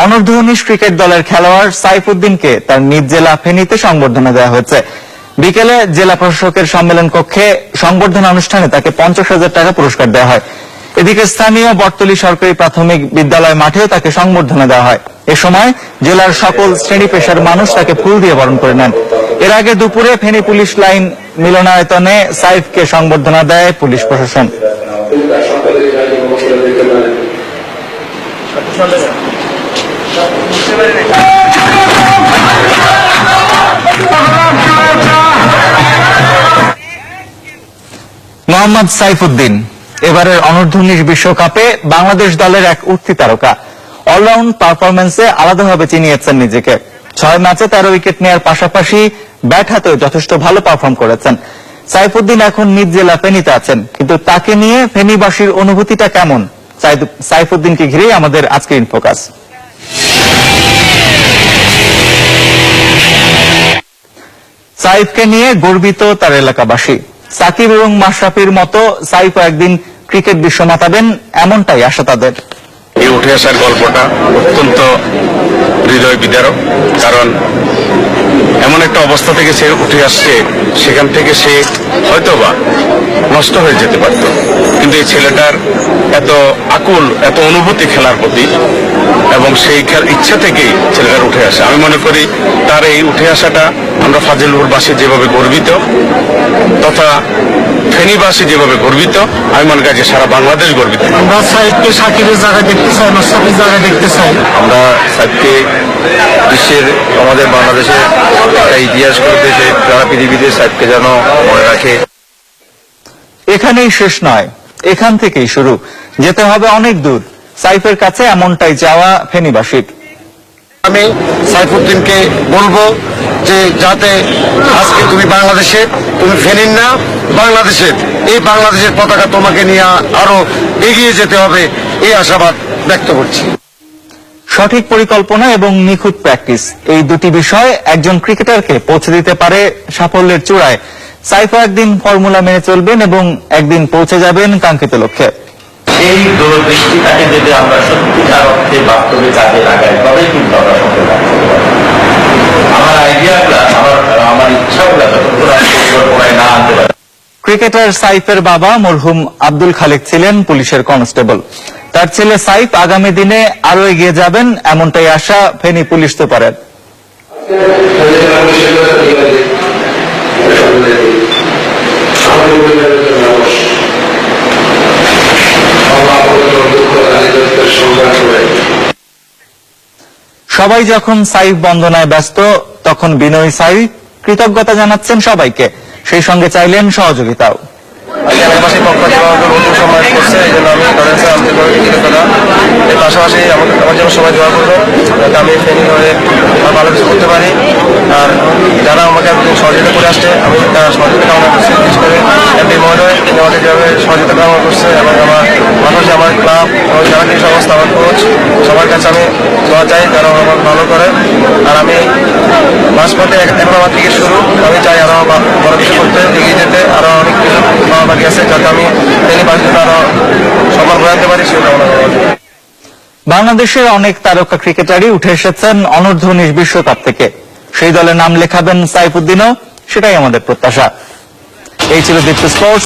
অনূর্ধ্ব-19 cricket দলের খেলোয়াড় সাইফুদ্দিনকে তার নিজ জেলা ফেনীতে সংবর্ধনা দেওয়া হয়েছে। বিকেলে জেলা প্রশাসকের সম্মেলন কক্ষে সংবর্ধনা অনুষ্ঠানে তাকে 50,000 টাকা পুরস্কার দেওয়া হয়। এদিকে স্থানীয় বটতলী সরকারি প্রাথমিক বিদ্যালয় মাঠেও তাকে সংবর্ধনা দেওয়া হয়। এ সময় জেলার সকল শ্রেণী পেশার মানুষ তাকে ফুল দিয়ে বরণ করে নেন। এর আগে দুপুরে ফেনী পুলিশ লাইন মিলনায়তনে সাইফকে সংবর্ধনা দেয় পুলিশ প্রশাসন। মোহাম্মদ সাইফুদ্দিন এবারের অনূর্ধ্ব-19 বিশ্বকাপে বাংলাদেশ দলের এক উঠতি তারকা। অলরাউন্ড পারফরম্যান্সে আলাদাভাবে চিনিয়েছেন নিজেকে। 6 ম্যাচে 13 উইকেট নেওয়ার পাশাপাশি ব্যাট হাতেও যথেষ্ট ভালো পারফর্ম করেছেন। সাইফুদ্দিন এখন নিজ জেলা ফেনীতে আছেন, কিন্তু তাকে নিয়ে ফেনীবাসীর অনুভূতিটা কেমন? সাইফুদ্দিনকে ঘিরেই আমাদের আজকের ইনফোকাস। সাইফকে নিয়ে গর্বিত তার এলাকাবাসী। সাকিব এবং মাশরাফির মতো সাইফও একদিন ক্রিকেট বিশ্ব মাতাবেন, এমনটাই আশা তাদের। এই উঠে আসার গল্পটা অত্যন্ত হৃদয় বিদারক, কারণ এমন একটা অবস্থা থেকে সে উঠে আসছে, সেখান থেকে সে হয়তোবা নষ্ট হয়ে যেতে পারত, কিন্তু এই ছেলেটার এত আকুল, এত অনুভূতি খেলার প্রতি এবং সেই ইচ্ছা থেকেই ছেলেটার উঠে আসে। আমি মনে করি তার এই উঠে আসাটা আমরা ফাজিলপুরবাসী যেভাবে গর্বিত, তথা ফেনীবাসী যেভাবে গর্বিত, আমি মনে করি যে সারা বাংলাদেশ গর্বিত। আমরা সাইফকে সাকিবের জায়গায় দেখতে চাই, মাশরাফির জায়গায় দেখতে চাই। আমরা সাইফকে বিশ্বের, আমাদের বাংলাদেশের একটা ইতিহাস করতে চাই, সারা পৃথিবীতে সাইফকে যেন মনে রাখে। এখানেই শেষ নয়, এখান থেকেই শুরু। যেতে হবে অনেক দূর। সাইফের কাছে এমনটাই চাওয়া ফেনীবাসীর। আমি সাইফুদ্দিনকে বলবো যে যাতে আজকে তুমি বাংলাদেশে, তুমি ফেনীর না, বাংলাদেশের, এই বাংলাদেশের পতাকা তোমাকে নিয়ে আরো এগিয়ে যেতে হবে, এই আশাবাদ ব্যক্ত করছি। সঠিক পরিকল্পনা এবং নিখুঁত প্র্যাকটিস, এই দুটি বিষয় একজন ক্রিকেটারকে পৌঁছে দিতে পারে সাফল্যের চূড়ায়। সাইফও একদিন ফর্মুলা মেনে চলবেন এবং একদিন পৌঁছে যাবেন কাঙ্ক্ষিত লক্ষ্যে। এই দূরদৃষ্টিটাকে যদি আমরা সত্যিকার অর্থে বাস্তবে কাজে লাগাই, তবেই কিন্তু আমরা সফল হতে পারি। আমার আইডিয়াগুলা, আমার ইচ্ছাগুলা যতক্ষণ পরিকল্পনায় না আনতে পারি। ক্রিকেটার সাইফের বাবা মরহুম আব্দুল খালেক ছিলেন পুলিশের কনস্টেবল। তার ছেলে সাইফ আগামী দিনে আরো এগিয়ে যাবেন, এমনটাই আশা ফেনী পুলিশ সুপারের। সবাই যখন সাইফ বন্দনায় ব্যস্ত, তখন বিনয়ী সাইফ কৃতজ্ঞতা জানাচ্ছেন সবাইকে, সেই সঙ্গে চাইলেন সহযোগিতাও। এর পাশাপাশি আমার জন্য সবাই দোয়া করবো, যাতে আমি ফেনী হয়ে ভালো কিছু করতে পারি। আর যারা আমাকে একদিন সহযোগিতা করে আসছে, আমি তার সহযোগিতা কামনা করছি। বিশেষ করে এমপি মহোদয়, তিনি আমাকে যেভাবে সহযোগিতা কামনা করছে, এবং আমার পাশাপাশি আমার ক্লাব এবং যারা কি সমস্ত আমার কোচ, সবার কাছে আমি দোয়া চাই যারা আমার ভালো করে। আর আমি মাঝপথে এখন আমার ক্রিকেট শুরু, আমি চাই আরো বড় কিছু করতে, এগিয়ে যেতে, আরো অনেক কিছু পাওয়া বাকি আছে, যাতে আমি ফেনী বাসীর আরো সম্মান বোঝাতে পারি, সেটা কামনা করবো। বাংলাদেশের অনেক তারকা ক্রিকেটারই উঠে এসেছেন অনূর্ধ্ব-19 বিশ্বকাপ থেকে। সেই দলে নাম লেখাবেন সাইফুদ্দিনও, সেটাই আমাদের প্রত্যাশা। এই ছিল দীপ্ত স্পোর্টস।